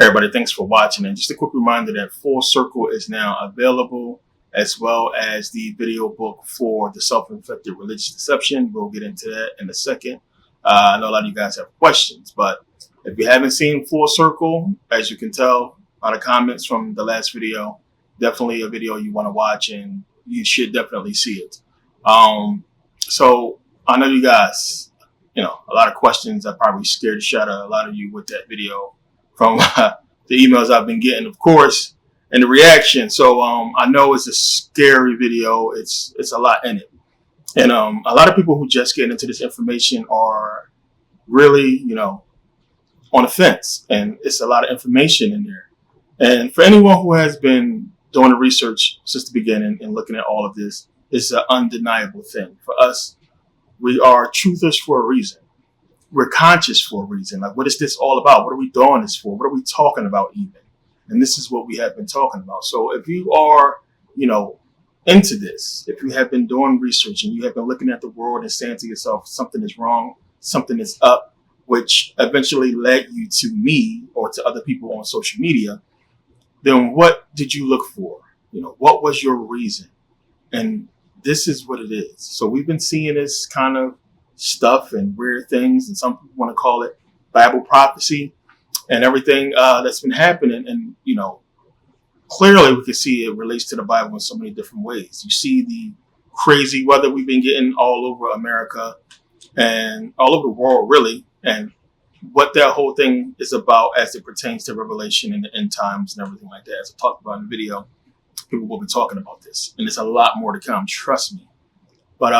Everybody, thanks for watching. And just a quick reminder that Full Circle is now available, as well as the video book for the self-inflicted religious deception. We'll get into that in a second. I know a lot of you guys have questions, but if you haven't seen Full Circle, as you can tell by the comments from the last video, definitely a video you want to watch, and you should definitely see it. So I know you guys, a lot of questions. I probably scared the shit out of a lot of you with that video from the emails I've been getting, of course, and the reaction. So I know it's a scary video. It's a lot in it. And a lot of people who just get into this information are really, on the fence. And it's a lot of information in there. And for anyone who has been doing the research since the beginning and looking at all of this, it's an undeniable thing. For us, we are truthers for a reason. We're conscious for a reason. Like, what is this all about? What are we doing this for? What are we talking about even? And this is what we have been talking about. So if you are, into this, if you have been doing research and you have been looking at the world and saying to yourself, something is wrong, something is up, which eventually led you to me or to other people on social media, then what did you look for? What was your reason? And this is what it is. So we've been seeing this kind of stuff and weird things, and some people want to call it Bible prophecy and everything that's been happening. And, clearly we can see it relates to the Bible in so many different ways. You see the crazy weather we've been getting all over America and all over the world, really, and what that whole thing is about as it pertains to Revelation and the end times and everything like that. As I talked about in the video, people will be talking about this, and there's a lot more to come, trust me. But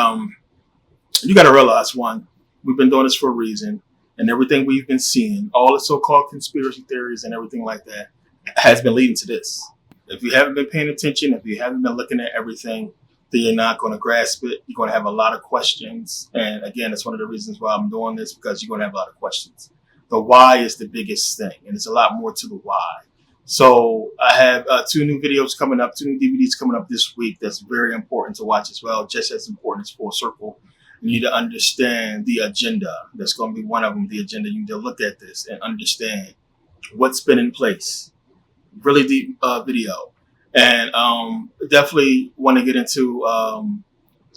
you got to realize, one, we've been doing this for a reason, and everything we've been seeing, all the so-called conspiracy theories and everything like that, has been leading to this. If you haven't been paying attention, if you haven't been looking at everything, then you're not going to grasp it. You're going to have a lot of questions. And again, that's one of the reasons why I'm doing this, because you're going to have a lot of questions. The why is the biggest thing, and there's a lot more to the why. So I have 2 new videos coming up, 2 new DVDs coming up this week. That's very important to watch as well, just as important as Full Circle. You need to understand the agenda. That's going to be one of them, the agenda. You need to look at this and understand what's been in place. Really deep video. And definitely want to get into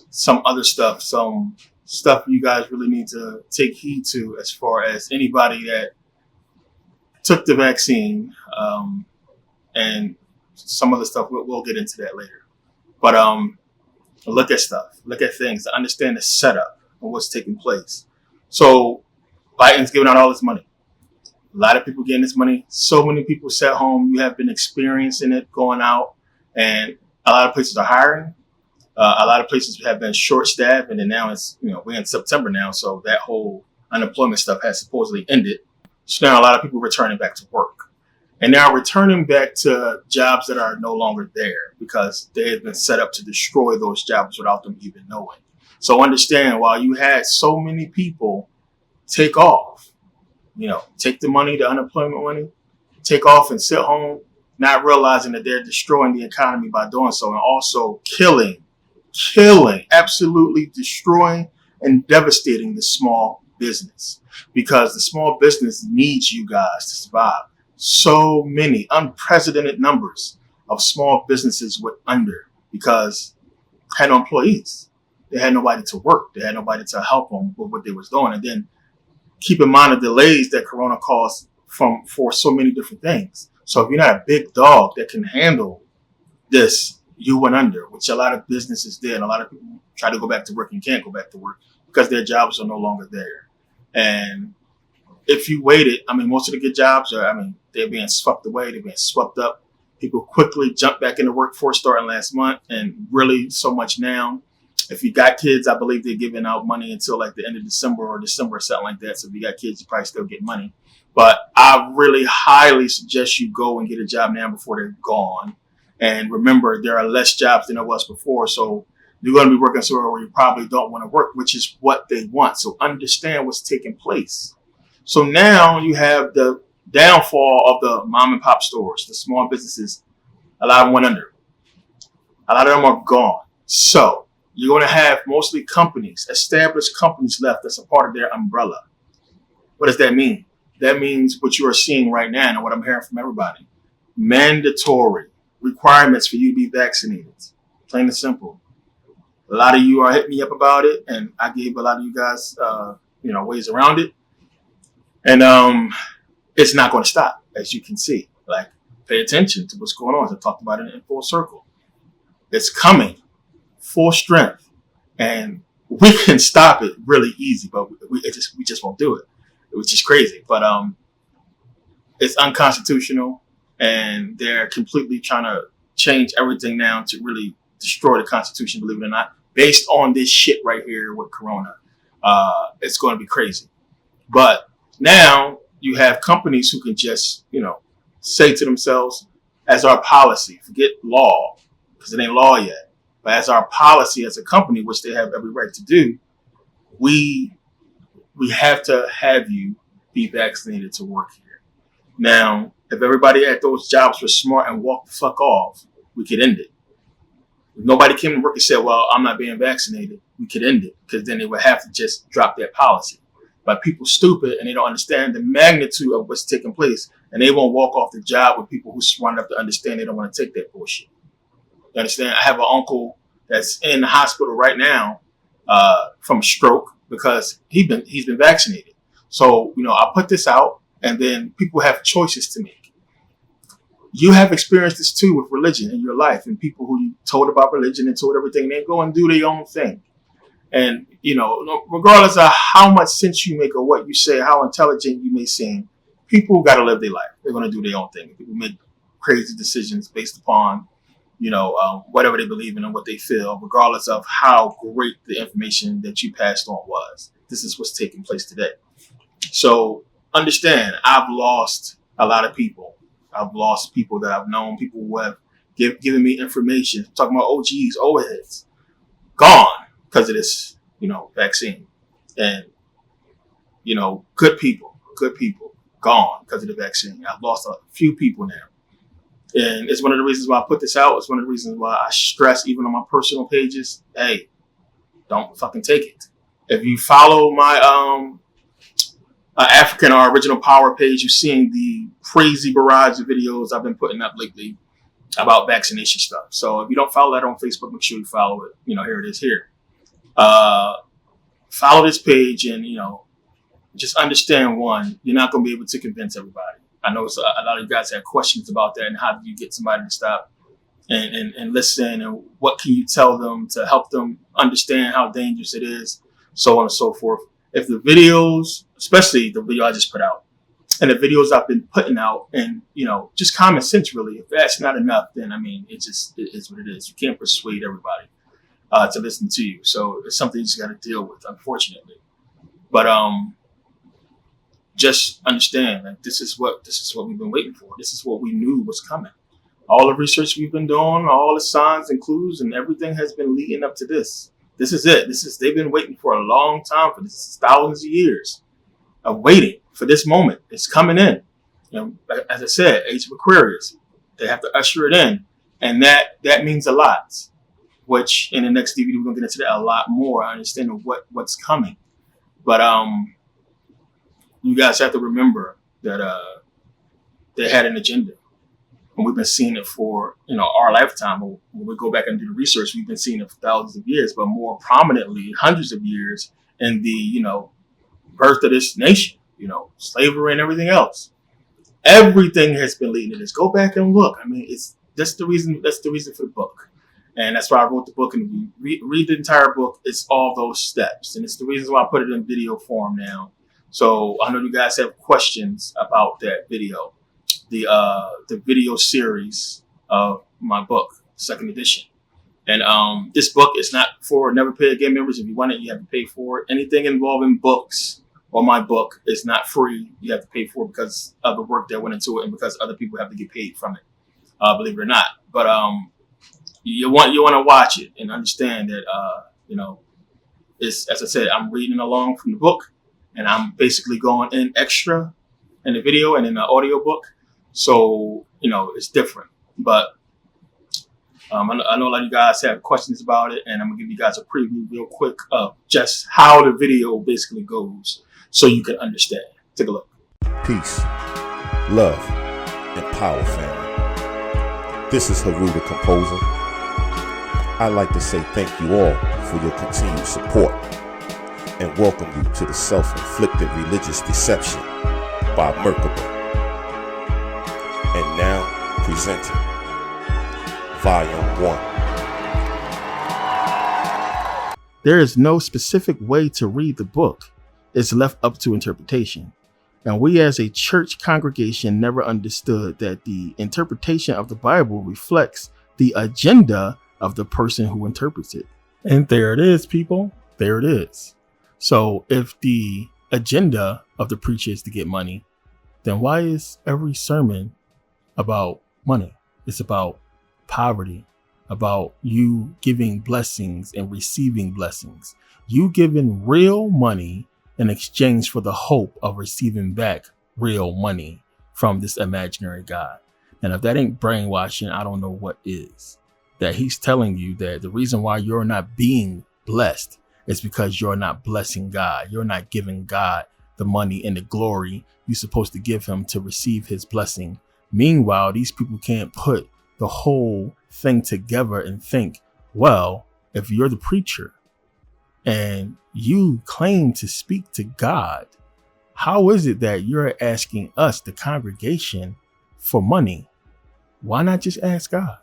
some other stuff, some stuff you guys really need to take heed to, as far as anybody that took the vaccine, and some other stuff. We'll get into that later. But look at stuff, look at things, to understand the setup and what's taking place. So Biden's giving out all this money. A lot of people getting this money. So many people sat home. You have been experiencing it going out, and a lot of places are hiring. A lot of places have been short-staffed, and then now it's, we're in September now, so that whole unemployment stuff has supposedly ended. So now a lot of people are returning back to work, and now returning back to jobs that are no longer there because they have been set up to destroy those jobs without them even knowing. So understand, while you had so many people take off, take the money, the unemployment money, take off and sit home, not realizing that they're destroying the economy by doing so, and also killing, absolutely destroying and devastating the small business, because the small business needs you guys to survive. So many unprecedented numbers of small businesses went under because they had no employees. They had nobody to work. They had nobody to help them with what they was doing. And then keep in mind the delays that Corona caused for so many different things. So if you're not a big dog that can handle this, you went under, which a lot of businesses did. A lot of people try to go back to work and can't go back to work because their jobs are no longer there. And if you waited, most of the good jobs are, they're being swept away. They're being swept up. People quickly jump back in the workforce starting last month, and really so much now. If you got kids, I believe they're giving out money until like the end of December or something like that. So if you got kids, you probably still get money. But I really highly suggest you go and get a job now before they're gone. And remember, there are less jobs than there was before. So you're going to be working somewhere where you probably don't want to work, which is what they want. So understand what's taking place. So now you have the downfall of the mom and pop stores, the small businesses. A lot of them went under. A lot of them are gone. So you're going to have mostly companies, established companies left that's a part of their umbrella. What does that mean? that means what you are seeing right now and what I'm hearing from everybody. Mandatory requirements for you to be vaccinated. Plain and simple. A lot of you are hitting me up about it, and I gave a lot of you guys, ways around it. And it's not going to stop, as you can see. Like, pay attention to what's going on. As I talked about it in full circle. It's coming, full strength, and we can stop it really easy, but we just won't do it, which is crazy. But it's unconstitutional, and they're completely trying to change everything now to really destroy the Constitution, believe it or not, based on this shit right here with Corona. It's going to be crazy. But now you have companies who can just, say to themselves, as our policy, forget law, because it ain't law yet, but as our policy as a company, which they have every right to do, we have to have you be vaccinated to work here. Now, if everybody at those jobs were smart and walked the fuck off, we could end it. If nobody came to work and said, well, I'm not being vaccinated, we could end it, because then they would have to just drop their policy. But people stupid and they don't understand the magnitude of what's taking place, and they won't walk off the job with people who smart enough to understand they don't want to take that bullshit. You understand? I have an uncle that's in the hospital right now from a stroke because he's been vaccinated. So, I put this out, and then people have choices to make. You have experienced this too with religion in your life, and people who you told about religion and told everything, they go and do their own thing. And, regardless of how much sense you make or what you say, how intelligent you may seem, people got to live their life. They're going to do their own thing. People make crazy decisions based upon, whatever they believe in and what they feel, regardless of how great the information that you passed on was. This is what's taking place today. So understand, I've lost a lot of people. I've lost people that I've known, people who have given me information, talking about OGs, old heads, gone because of this, vaccine. And, good people, gone because of the vaccine. I've lost a few people now. And it's one of the reasons why I put this out. It's one of the reasons why I stress, even on my personal pages, hey, don't fucking take it. If you follow my African or Original Power page, you're seeing the crazy barrage of videos I've been putting up lately about vaccination stuff. So if you don't follow that on Facebook, make sure you follow it. Here it is here. Follow this page and, just understand, one, you're not going to be able to convince everybody. I know a lot of you guys have questions about that, and how do you get somebody to stop and listen, and what can you tell them to help them understand how dangerous it is, so on and so forth. If the videos, especially the video I just put out, and the videos I've been putting out, and, just common sense really, if that's not enough, then, it is what it is. You can't persuade everybody to listen to you. So it's something you just got to deal with, unfortunately. But just understand, like, this is what we've been waiting for. This is what we knew was coming. All the research we've been doing, all the signs and clues, and everything has been leading up to this. This is it. They've been waiting for a long time for this, thousands of years of waiting for this moment. It's coming in. As I said, Age of Aquarius. They have to usher it in, and that means a lot. Which in the next DVD we're gonna get into that a lot more. I understand what's coming, but you guys have to remember that they had an agenda, and we've been seeing it for our lifetime. When we go back and do the research, we've been seeing it for thousands of years, but more prominently, hundreds of years in the birth of this nation. Slavery and everything else. Everything has been leading to this. Go back and look. That's the reason. That's the reason for the book. And that's why I wrote the book, and read the entire book. It's all those steps. And it's the reason why I put it in video form now. So I know you guys have questions about that video. The video series of my book, second edition. And this book is not for Never Pay Again members. If you want it, you have to pay for it. Anything involving books or my book is not free. You have to pay for it because of the work that went into it, and because other people have to get paid from it, believe it or not. But you want to watch it and understand that it's, as I said, I'm reading along from the book, and I'm basically going in extra in the video and in the audio book. So it's different. But I know a lot of you guys have questions about it, and I'm gonna give you guys a preview real quick of just how the video basically goes, so you can understand. Take a look. peace, love, and power, family. This is Haru the Composer. I'd like to say thank you all for your continued support and welcome you to the Self-Inflicted Religious Deception by Merkabah. And now, presenting Volume 1. There is no specific way to read the book. It's left up to interpretation. And we as a church congregation never understood that the interpretation of the Bible reflects the agenda of the person who interprets it. And there it is, people. There it is. So if the agenda of the preacher is to get money, then why is every sermon about money? It's about poverty, about you giving blessings and receiving blessings. You giving real money in exchange for the hope of receiving back real money from this imaginary God. And if that ain't brainwashing, I don't know what is. That he's telling you that the reason why you're not being blessed is because you're not blessing God. You're not giving God the money and the glory you're supposed to give him to receive his blessing. Meanwhile, these people can't put the whole thing together and think, well, if you're the preacher and you claim to speak to God, how is it that you're asking us, the congregation, for money? Why not just ask God?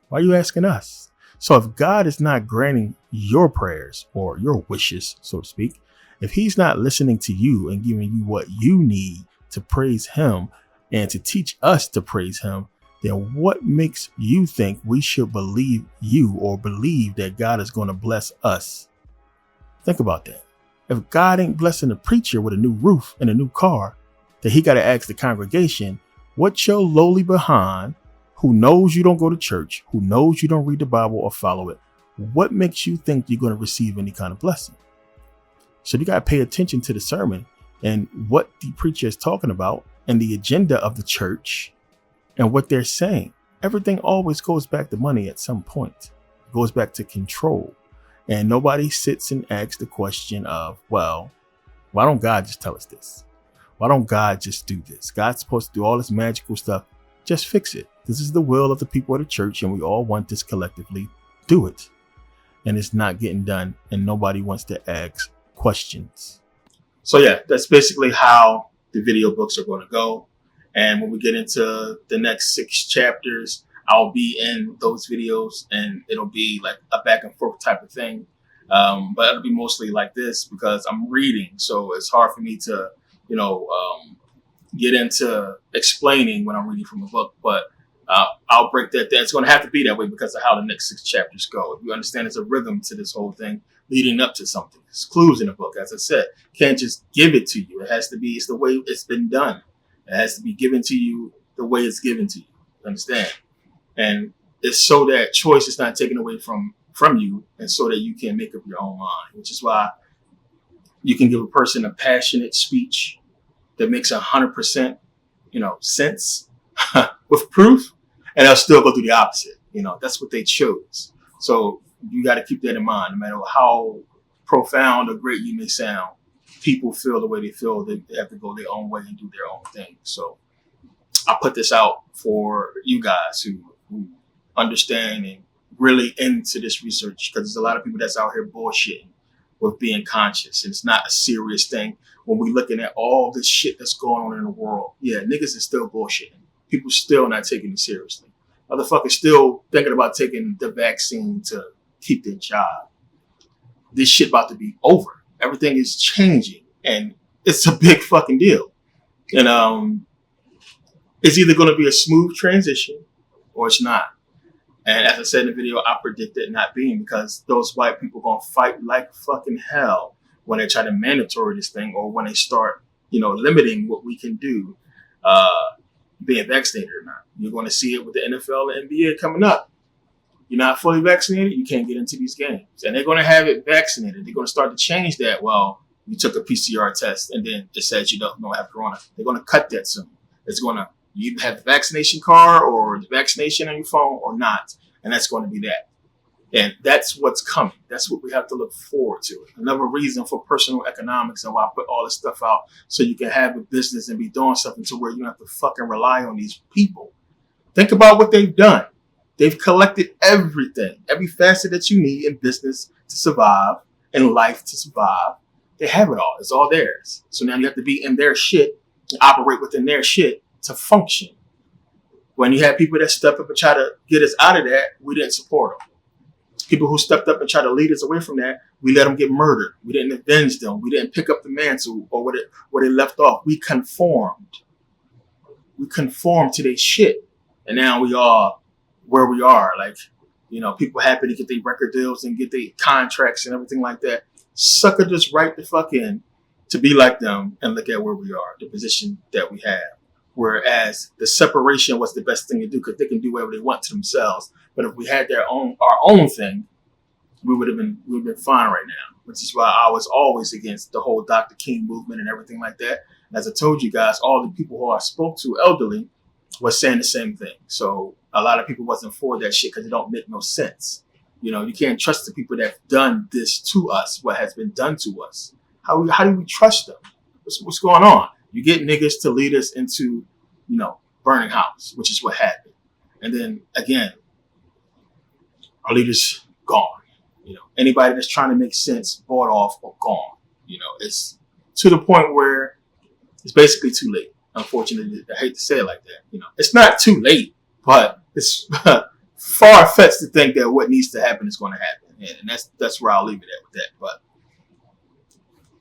Why are you asking us? So if God is not granting your prayers or your wishes, so to speak, if he's not listening to you and giving you what you need to praise him and to teach us to praise him, then what makes you think we should believe you or believe that God is going to bless us? Think about that. If God ain't blessing the preacher with a new roof and a new car, then he got to ask the congregation, what your lowly behind, who knows you don't go to church, who knows you don't read the Bible or follow it, what makes you think you're going to receive any kind of blessing? So you got to pay attention to the sermon and what the preacher is talking about and the agenda of the church and what they're saying. Everything always goes back to money at some point. It goes back to control. And nobody sits and asks the question of, well, why don't God just tell us this? Why don't God just do this? God's supposed to do all this magical stuff. Just fix it. This is the will of the people of the church, and we all want this collectively. Do it. And it's not getting done, and nobody wants to ask questions. So yeah, that's basically how the video books are going to go. And when we get into the next 6 chapters, I'll be in those videos and it'll be like a back and forth type of thing. But it'll be mostly like this because I'm reading. So it's hard for me to, get into explaining when I'm reading from a book. But I'll break that down. It's going to have to be that way because of how the next 6 chapters go. If you understand, there's a rhythm to this whole thing leading up to something. There's clues in the book. As I said, can't just give it to you. It has to be, it's the way it's been done. It has to be given to you the way it's given to you. Understand? And it's so that choice is not taken away from you and so that you can make up your own mind, which is why you can give a person a passionate speech that makes 100%, sense with proof, and they'll still go through the opposite. That's what they chose. So you got to keep that in mind. No matter how profound or great you may sound, people feel the way they feel. They have to go their own way and do their own thing. So I put this out for you guys who understand and really into this research, because there's a lot of people that's out here bullshitting with being conscious. And it's not a serious thing when we're looking at all this shit that's going on in the world. Yeah, niggas is still bullshitting. People still not taking it seriously. Motherfuckers still thinking about taking the vaccine to keep their job. This shit about to be over. Everything is changing and it's a big fucking deal. And it's either going to be a smooth transition or it's not. And as I said in the video, I predict it not being, because those white people going to fight like fucking hell when they try to mandatory this thing, or when they start, limiting what we can do, being vaccinated or not. You're going to see it with the NFL and NBA coming up. You're not fully vaccinated, you can't get into these games. And they're going to have it vaccinated. They're going to start to change that. Well, you took a PCR test and then it says you don't have corona. They're going to cut that soon. You either have the vaccination card or the vaccination on your phone or not. And that's going to be that. And that's what's coming. That's what we have to look forward to. Another reason for personal economics and why I put all this stuff out, so you can have a business and be doing something to where you don't have to fucking rely on these people. Think about what they've done. They've collected everything, every facet that you need in business to survive, in life to survive. They have it all. It's all theirs. So now you have to be in their shit and operate within their shit to function. When you have people that step up and try to get us out of that, we didn't support them. People who stepped up and tried to lead us away from that, we let them get murdered. We didn't avenge them. We didn't pick up the mantle or where they left off. We conformed. We conformed to their shit. And now we are where we are. Like, you know, people happy to get their record deals and get their contracts and everything like that. Sucker just right the fuck in to be like them and look at where we are, the position that we have. Whereas the separation was the best thing to do because they can do whatever they want to themselves. But if we had our own thing, we would have been fine right now. Which is why I was always against the whole Dr. King movement and everything like that. And as I told you guys, all the people who I spoke to elderly was saying the same thing. So a lot of people wasn't for that shit because it don't make no sense. You know, you can't trust the people that have done this to us, what has been done to us. How do we trust them? What's going on? You get niggas to lead us into, you know, burning house, which is what happened. And then again, our leaders gone. You know, anybody that's trying to make sense, bought off or gone. You know, it's to the point where it's basically too late. Unfortunately, I hate to say it like that. You know, it's not too late, but it's far-fetched to think that what needs to happen is going to happen. And that's where I'll leave it at with that. But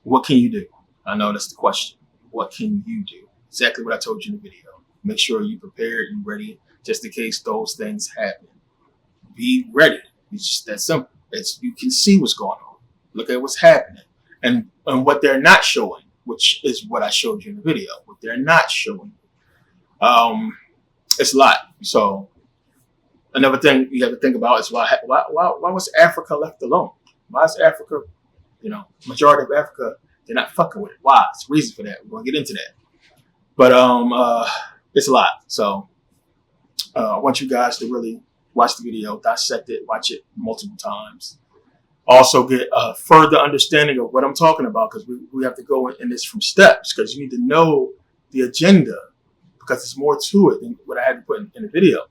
what can you do? I know that's the question. What can you do? Exactly what I told you in the video. Make sure you're prepared and ready just in case those things happen. Be ready. It's just that simple. You can see what's going on. Look at what's happening. And what they're not showing, which is what I showed you in the video. What they're not showing. It's a lot. So another thing you have to think about is why was Africa left alone? Why is Africa, you know, majority of Africa, they're not fucking with it. Why? It's a reason for that. We're going to get into that. But it's a lot. So I want you guys to really watch the video, dissect it, watch it multiple times. Also get a further understanding of what I'm talking about because we have to go in this from steps because you need to know the agenda because there's more to it than what I had to put in the video.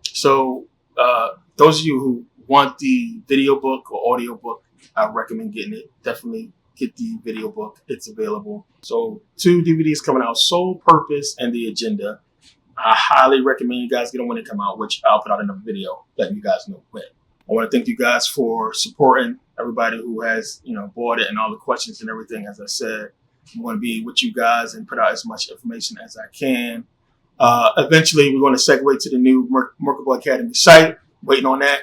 So those of you who want the video book or audio book, I recommend getting it. Definitely get the video book. It's available. So 2 DVDs coming out, Soul Purpose and The Agenda. I highly recommend you guys get them when they come out, which I'll put out in a video letting you guys know when. I want to thank you guys for supporting everybody who has, you know, bought it and all the questions and everything. As I said, I want to be with you guys and put out as much information as I can. Eventually, we're going to segue to the new Merkabah Academy site. Waiting on that.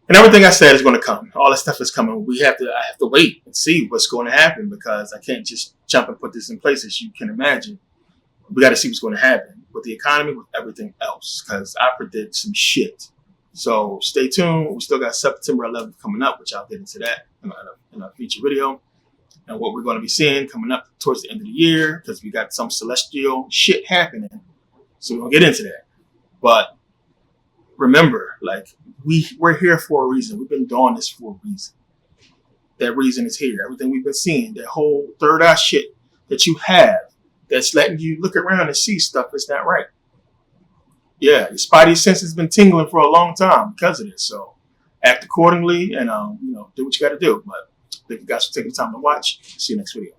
And everything I said is going to come. All that stuff is coming. I have to wait and see what's going to happen because I can't just jump and put this in place as you can imagine. We got to see what's going to happen with the economy, with everything else, because I predict some shit. So stay tuned. We still got September 11th coming up, which I'll get into that in a feature video. And what we're going to be seeing coming up towards the end of the year, because we got some celestial shit happening. So we're going to get into that. But remember, like, we're here for a reason. We've been doing this for a reason. That reason is here. Everything we've been seeing, that whole third eye shit that you have that's letting you look around and see stuff that's not right. Yeah, your spidey sense has been tingling for a long time because of this. So act accordingly and, do what you got to do. But thank you guys for taking the time to watch. See you next video.